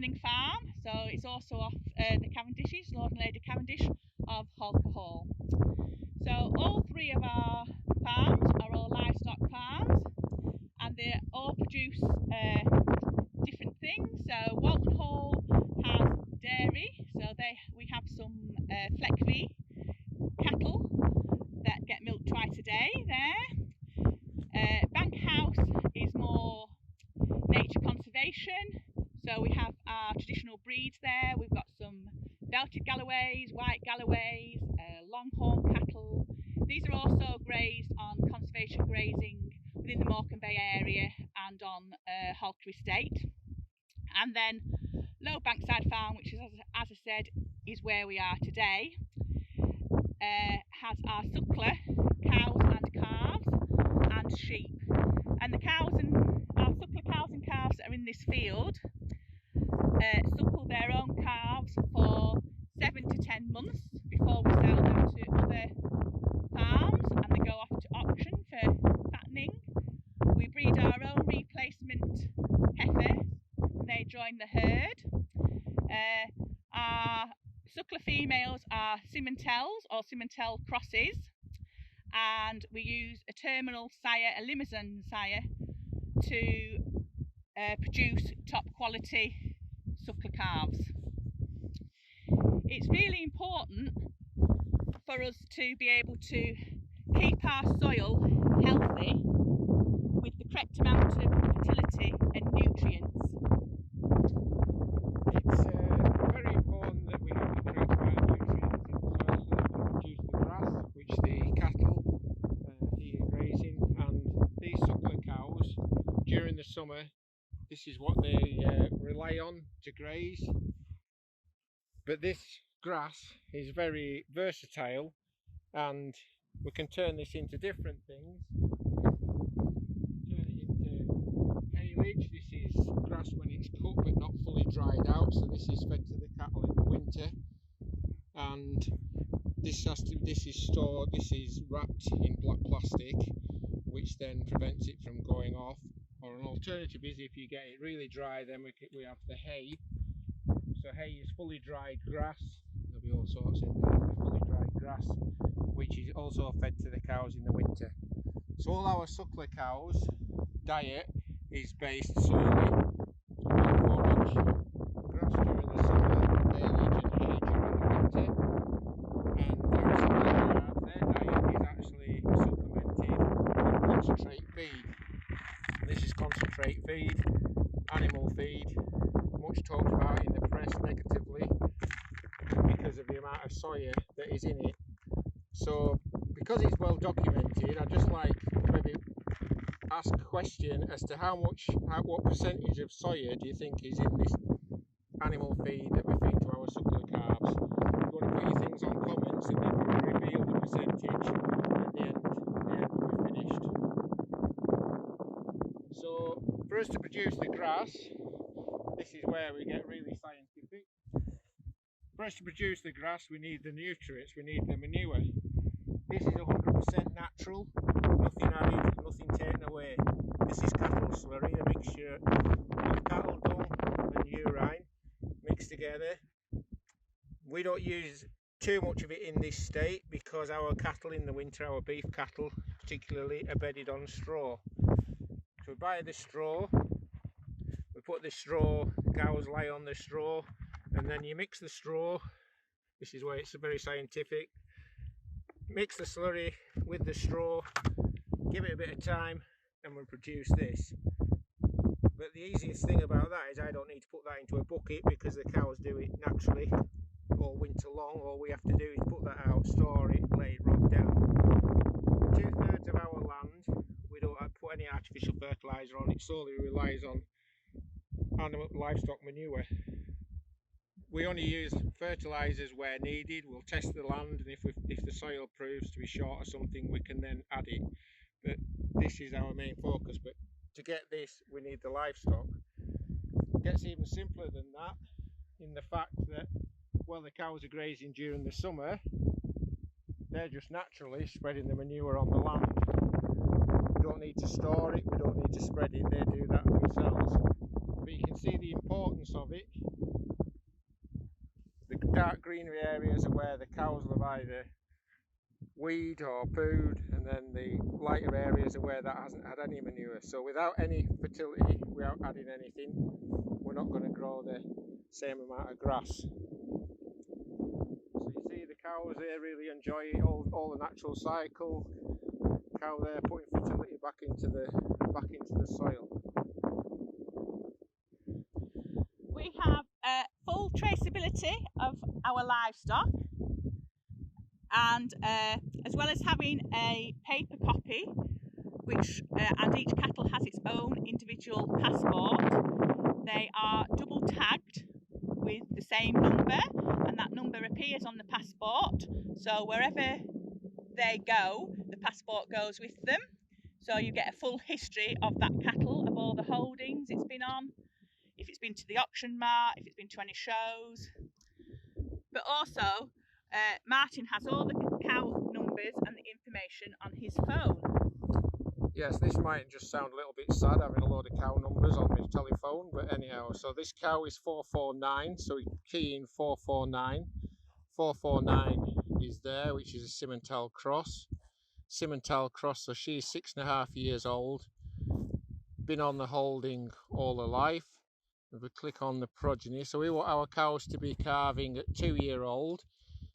adjoining farm, so it's also off the Cavendishes, Lord and Lady Cavendish of Holker Hall. So all three of our farms are all livestock farms, and they all produce different things. So Walton Hall has dairy, so we have some Fleckvie cattle that get milked twice a day there. Bank House is more nature conservation, so we have our traditional breeds there. We've got some belted Galloways, white Galloways, longhorn cattle. These are also grazed on conservation grazing within the Morecambe Bay area and on Holker Estate. And then Low Bankside Farm, which is, as I said, is where we are today, has our suckler cows and calves and sheep. And the cows and our suckler cows and calves that are in this field suckle their own calves for 7 to 10 months before we sell them to other farms, and they go off to auction for fattening. We breed our own replacement heifers and they join the herd. Our suckler females are Simmentals or Simmental crosses, and we use a terminal sire, a Limousin sire, to produce top quality suckler calves. It's really important for us to be able to keep our soil healthy with the correct amount of fertility and nutrients. It's very important that we have the correct amount of nutrients in the soil so that we can produce the grass which the cattle eat grazing, and these suckler cows during the summer, this is what they rely on to graze. But this grass is very versatile, and we can turn this into different things. Turn it into haylage. This is grass when it's cut but not fully dried out, so this is fed to the cattle in the winter. And this is stored, this is wrapped in black plastic, which then prevents it from going off. Or an alternative is, if you get it really dry, then we have the hay. So hay is fully dried grass. There'll be all sorts in there. Fully dried grass, which is also fed to the cows in the winter. So all our suckler cows' diet is based solely on forage, grass during the summer, haylage and hay during the winter. And our suckler calves, their diet is actually supplemented with concentrate feed. This is concentrate feed, animal feed, much talked about in the press negatively because of the amount of soya that is in it. So because it's well documented, I'd just like maybe ask a question as to what percentage of soya do you think is in this animal feed that we feed to our suckler calves? You want to put your things on comments, and then we'll reveal the percentage at the end when we're finished. So for us to produce the grass, this is where we get really scientific. For us to produce the grass, we need the nutrients, we need the manure. This is 100% natural, nothing added, nothing taken away. This is cattle slurry, a mixture of cattle dung and urine mixed together. We don't use too much of it in this state because our cattle in the winter, our beef cattle particularly, are bedded on straw. So we buy the straw, we put the straw, the cows lie on the straw, and then you mix the straw. This is where it's very scientific. Mix the slurry with the straw, give it a bit of time, and we'll produce this. But the easiest thing about that is I don't need to put that into a bucket because the cows do it naturally all winter long. All we have to do is put that out, store it, let it rot down. 2/3 of our land, we don't put any artificial fertiliser on. It solely relies on livestock manure. We only use fertilisers where needed. We'll test the land, and if the soil proves to be short or something, we can then add it. But this is our main focus. But to get this, we need the livestock. It gets even simpler than that in the fact that while the cows are grazing during the summer, they're just naturally spreading the manure on the land. We don't need to store it, we don't need to spread it, they do that themselves. but you can see the importance of it. The dark greenery areas are where the cows will have either weed or pooed, and then the lighter areas are where that hasn't had any manure. So without any fertility, without adding anything, we're not going to grow the same amount of grass. So you see the cows there really enjoy it, all the natural cycle. Cow there putting fertility back into the soil. We have full traceability of our livestock, and as well as having a paper copy, which and each cattle has its own individual passport, they are double tagged with the same number, and that number appears on the passport. So wherever they go, the passport goes with them. So you get a full history of that cattle, of all the holdings it's been on, if it's been to the auction mart, if it's been to any shows. But also, Martin has all the cow numbers and the information on his phone. Yes, this might just sound a little bit sad having a load of cow numbers on my telephone, but anyhow, so this cow is 449, so we key in 449. 449 is there, which is a Simmental cross. Simmental cross, so she's 6.5 years old, been on the holding all her life. If we click on the progeny, so we want our cows to be calving at 2-year-old,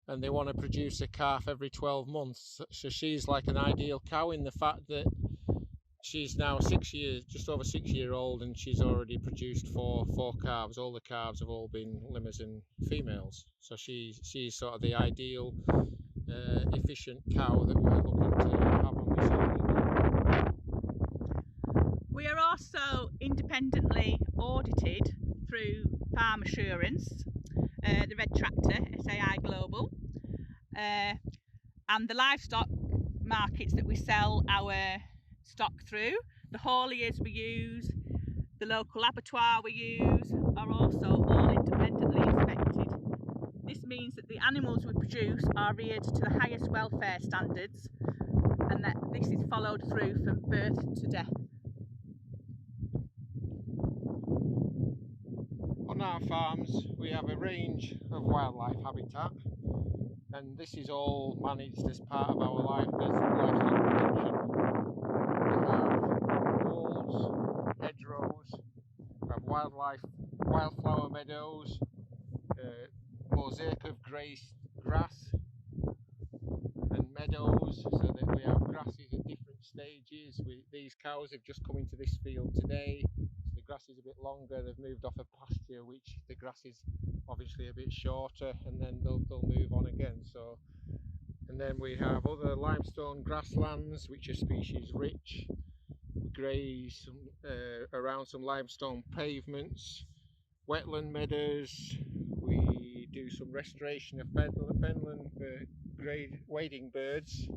and they want to produce a calf every 12 months. So she's like an ideal cow in the fact that she's now 6 years, just over 6-year-old, and she's already produced four calves. All the calves have all been Limousin females. So she's sort of the ideal, efficient cow that we're looking to have on this holding. We are also independently audited through Farm Assurance, the Red Tractor, SAI Global, and the livestock markets that we sell our stock through, the hauliers we use, the local abattoir we use, are also all independently inspected. This means that the animals we produce are reared to the highest welfare standards, and that this is followed through from birth to death. On our farms we have a range of wildlife habitat, and this is all managed as part of our livestock protection. We have walls, hedgerows, we have wildflower meadows, mosaic of graced grass and meadows, so that we have grasses at different stages. These cows have just come into this field today, so the grass is a bit longer. They've moved off a pasture which the grass is obviously a bit shorter, and then they'll move on again. So, and then we have other limestone grasslands which are species rich. We graze around some limestone pavements, wetland meadows. We do some restoration of fenland for wading birds.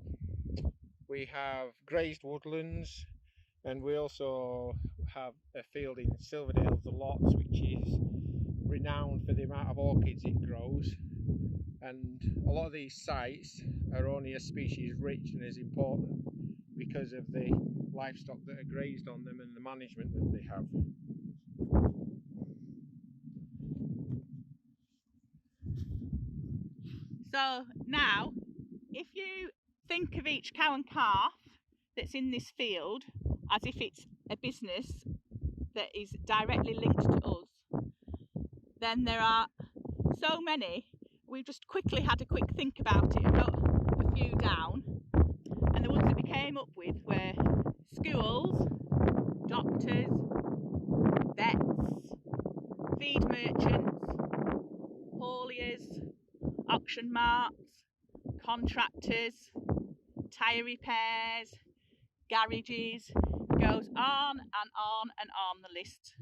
We have grazed woodlands, and we also have a field in Silverdale, the LOFS, which is renowned for the amount of orchids it grows. And a lot of these sites are only as species rich and as important because of the livestock that are grazed on them and the management that they have. So now, if you think of each cow and calf that's in this field as if it's a business that is directly linked to us, then there are so many. We just quickly had a quick think about it and wrote a few down, and the ones that we came up with were schools, doctors, vets, feed merchants, hauliers, auction marts, contractors, tyre repairs, garages, goes on and on and on the list.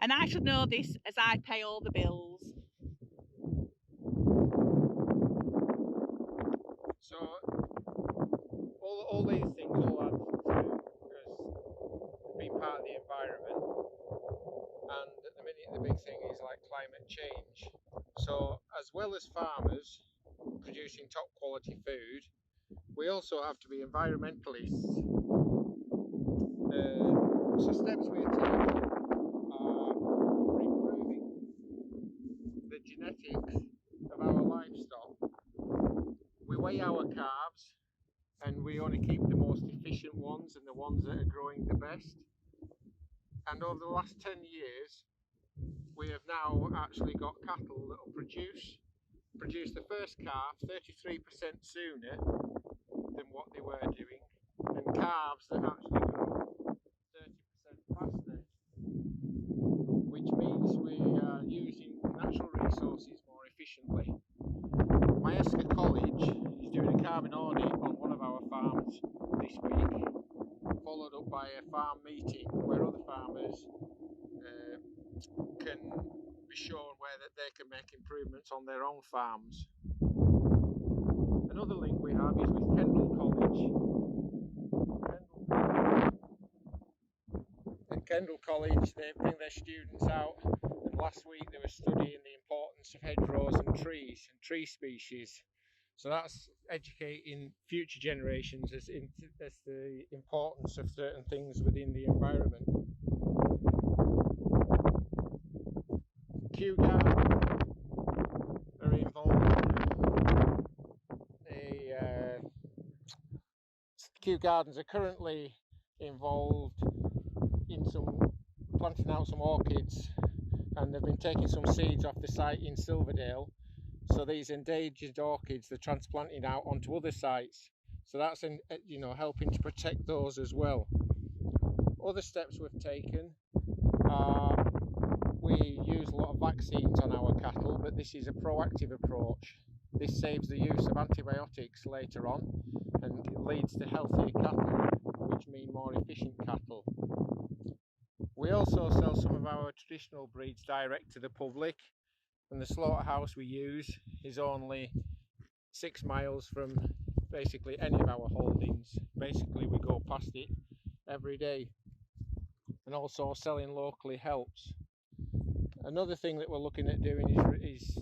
And I should know this as I pay all the bills. So all these things all add to us being part of the environment, and at the minute the big thing is like climate change. So as well as farmers producing top quality food, we also have to be environmentalists. So steps we're taking are genetics of our livestock. We weigh our calves and we only keep the most efficient ones and the ones that are growing the best. And over the last 10 years, we have now actually got cattle that will produce the first calf 33% sooner than what they were doing, and calves that actually grow 30% faster, which means we are using natural resources more efficiently. My Esker College is doing a calving audit on one of our farms this week, followed up by a farm meeting where other farmers can be shown where that they can make improvements on their own farms. Another link we have is with Kendall College. At Kendall College they bring their students out, and last week they were studying the importance of hedgerows and trees and tree species. So that's educating future generations as the importance of certain things within the environment. Kew Gardens are involved. Kew Gardens are currently involved in planting out some orchids, and they've been taking some seeds off the site in Silverdale. So these endangered orchids they're transplanting out onto other sites. So that's helping to protect those as well. Other steps we've taken are we use a lot of vaccines on our cattle, but this is a proactive approach. This saves the use of antibiotics later on and leads to healthier cattle, which mean more efficient cattle. We also sell some of our traditional breeds direct to the public, and the slaughterhouse we use is only 6 miles from basically any of our holdings. Basically we go past it every day, and also selling locally helps. Another thing that we're looking at doing is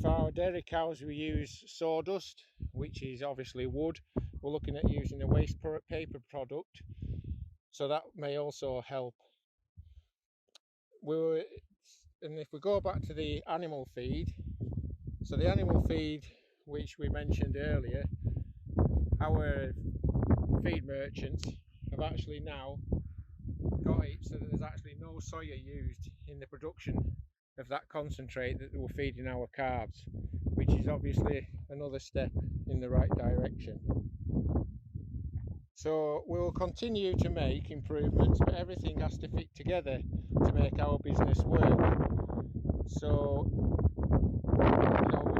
for our dairy cows we use sawdust, which is obviously wood. We're looking at using a waste paper product, so that may also help. And if we go back to the animal feed, so the animal feed which we mentioned earlier, our feed merchants have actually now got it so that there's actually no soya used in the production of that concentrate that we're feeding our calves, which is obviously another step in the right direction. So we will continue to make improvements, but everything has to fit together to make our business work. So we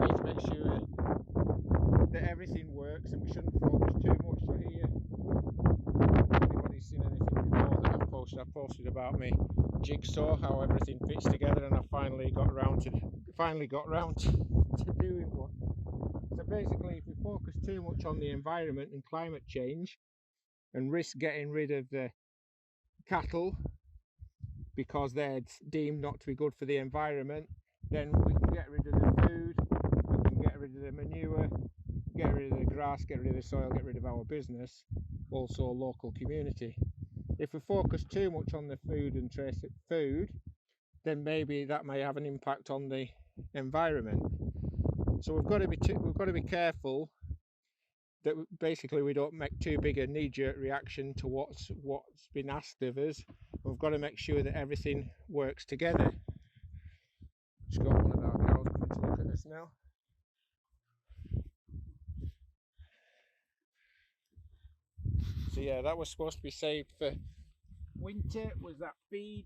need to make sure that everything works, and we shouldn't focus too much. So here, if anybody's seen anything before that I've posted about me jigsaw, how everything fits together, and I finally got around to doing one. So basically, if we focus too much on the environment and climate change and risk getting rid of the cattle because they're deemed not to be good for the environment, then we can get rid of the food, we can get rid of the manure, get rid of the grass, get rid of the soil, get rid of our business, also local community. If we focus too much on the food and trace food, then maybe that may have an impact on the environment. So we've got to be careful that basically we don't make too big a knee-jerk reaction to what's been asked of us. We've got to make sure that everything works together. Just got one of our cows coming to look at us now. So yeah, that was supposed to be saved for winter, was that feed.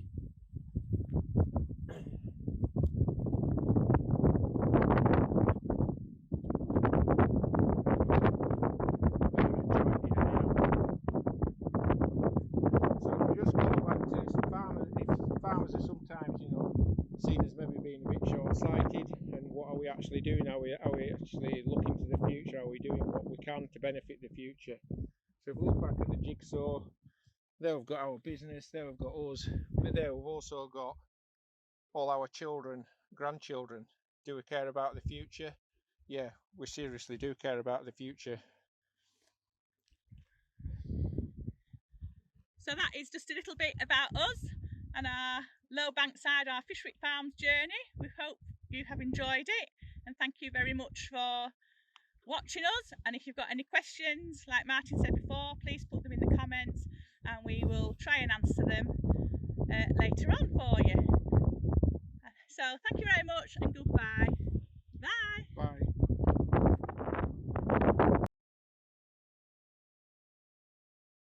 Farmers are sometimes, seen as maybe being a bit short-sighted, and what are we actually doing? Are we actually looking to the future? Are we doing what we can to benefit the future? So if we look back at the jigsaw, there we've got our business, there we've got us, but there we've also got all our children, grandchildren. Do we care about the future? Yeah, we seriously do care about the future. So that is just a little bit about us and our Low Bankside, our Fishwick Farms journey. We hope you have enjoyed it, and thank you very much for watching us. And if you've got any questions, like Martin said before, please put them in the comments and we will try and answer them later on for you. So thank you very much and goodbye.